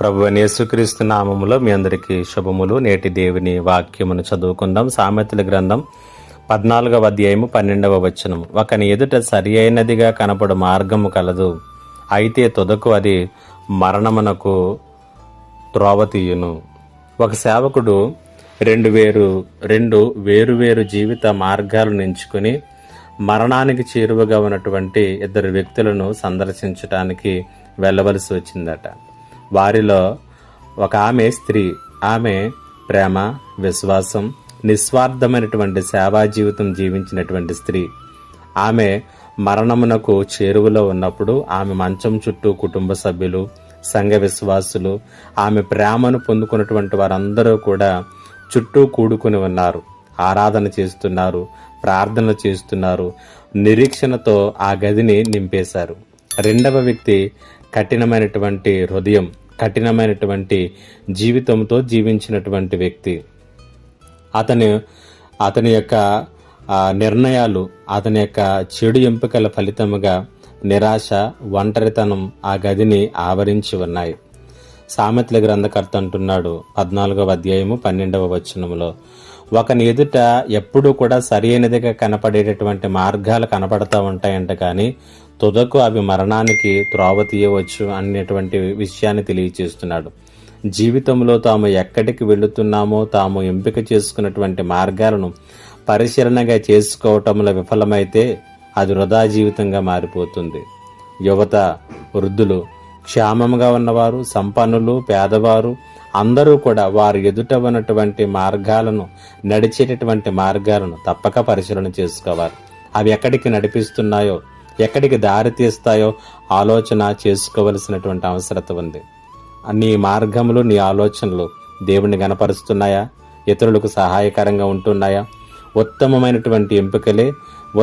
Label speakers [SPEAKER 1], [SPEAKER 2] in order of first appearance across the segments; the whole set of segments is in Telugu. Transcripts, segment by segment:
[SPEAKER 1] ప్రభువైన యేసుక్రీస్తు నామములో మీ అందరికీ శుభములు. నేటి దేవుని వాక్యమును చదువుకుందాం. సామెతల గ్రంథం 14వ అధ్యాయము 12వ వచనము. ఒకని ఎదుట సరి అయినదిగా కనపడు మార్గము కలదు, అయితే తుదకు అది మరణమునకు త్రోవ తీయును. ఒక సేవకుడు రెండు వేరు జీవిత మార్గాలను ఎంచుకుని మరణానికి చేరువగా ఉన్నటువంటి ఇద్దరు వ్యక్తులను సందర్శించడానికి వెళ్ళవలసి వచ్చిందట. వారిలో ఒక ఆమె స్త్రీ. ఆమె ప్రేమ, విశ్వాసం, నిస్వార్థమైనటువంటి సేవా జీవితం జీవించినటువంటి స్త్రీ. ఆమె మరణమునకు చేరువలో ఉన్నప్పుడు ఆమె మంచం చుట్టూ కుటుంబ సభ్యులు, సంఘ విశ్వాసులు, ఆమె ప్రేమను పొందుకున్నటువంటి వారందరూ కూడా చుట్టూ కూడుకుని ఉన్నారు. ఆరాధన చేస్తున్నారు, ప్రార్థనలు చేస్తున్నారు, నిరీక్షణతో ఆ గదిని నింపేశారు. రెండవ వ్యక్తి కఠినమైనటువంటి హృదయం, కఠినమైనటువంటి జీవితంతో జీవించినటువంటి వ్యక్తి. అతని యొక్క నిర్ణయాలు, అతని యొక్క చెడు ఎంపికల ఫలితముగా నిరాశ, ఒంటరితనం ఆ గదిని ఆవరించి ఉన్నాయి. సామెతల గ్రంథకర్త అంటున్నాడు 14వ అధ్యాయము 12వ వచనములో, ఒకని ఎదుట ఎప్పుడూ కూడా సరి అయినదిగా కనపడేటటువంటి మార్గాలు కనపడతా ఉంటాయంట, కానీ తుదకు అవి మరణానికి త్రోవ తీయవచ్చు అనేటువంటి విషయాన్ని తెలియచేస్తున్నాడు. జీవితంలో తాము ఎక్కడికి వెళుతున్నామో, తాము ఎంపిక చేసుకున్నటువంటి మార్గాలను పరిశీలనగా చేసుకోవటంలో విఫలమైతే అది వృధా జీవితంగా మారిపోతుంది. యువత, వృద్ధులు, క్షేమంగా ఉన్నవారు, సంపన్నులు, పేదవారు అందరూ కూడా వారు ఎదుట ఉన్నటువంటి మార్గాలను, నడిచేటటువంటి మార్గాలను తప్పక పరిశీలన చేసుకోవాలి. అవి ఎక్కడికి నడిపిస్తున్నాయో, ఎక్కడికి దారి తీస్తాయో ఆలోచన చేసుకోవలసినటువంటి అవసరత ఉంది. నీ మార్గములు, నీ ఆలోచనలు దేవుణ్ణి గణపరుస్తున్నాయా? ఇతరులకు సహాయకరంగా ఉంటున్నాయా? ఉత్తమమైనటువంటి ఎంపికలే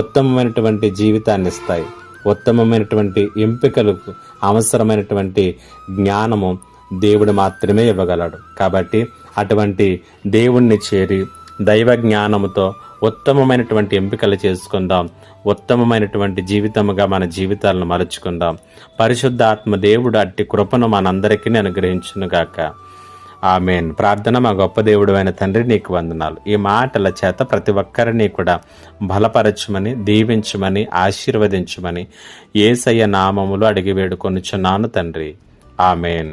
[SPEAKER 1] ఉత్తమమైనటువంటి జీవితాన్ని ఇస్తాయి. ఉత్తమమైనటువంటి ఎంపికలకు అవసరమైనటువంటి జ్ఞానము దేవుడు మాత్రమే ఇవ్వగలడు. కాబట్టి అటువంటి దేవుణ్ణి చేరి దైవ జ్ఞానముతో ఉత్తమమైనటువంటి ఎంపికలు చేసుకుందాం. ఉత్తమమైనటువంటి జీవితముగా మన జీవితాలను మలుచుకుందాం. పరిశుద్ధాత్మ దేవుడు అట్టి కృపను మనందరికీ అనుగ్రహించునుగాక. ఆమేన్. ప్రార్థన. మా గొప్ప దేవుడు అయిన తండ్రి, నీకు వందనాలు. ఈ మాటల చేత ప్రతి ఒక్కరిని కూడా బలపరచమని, దీవించమని, ఆశీర్వదించమని యేసయ్య నామములో అడిగి వేడుకొనుచున్నాను తండ్రి. ఆమేన్.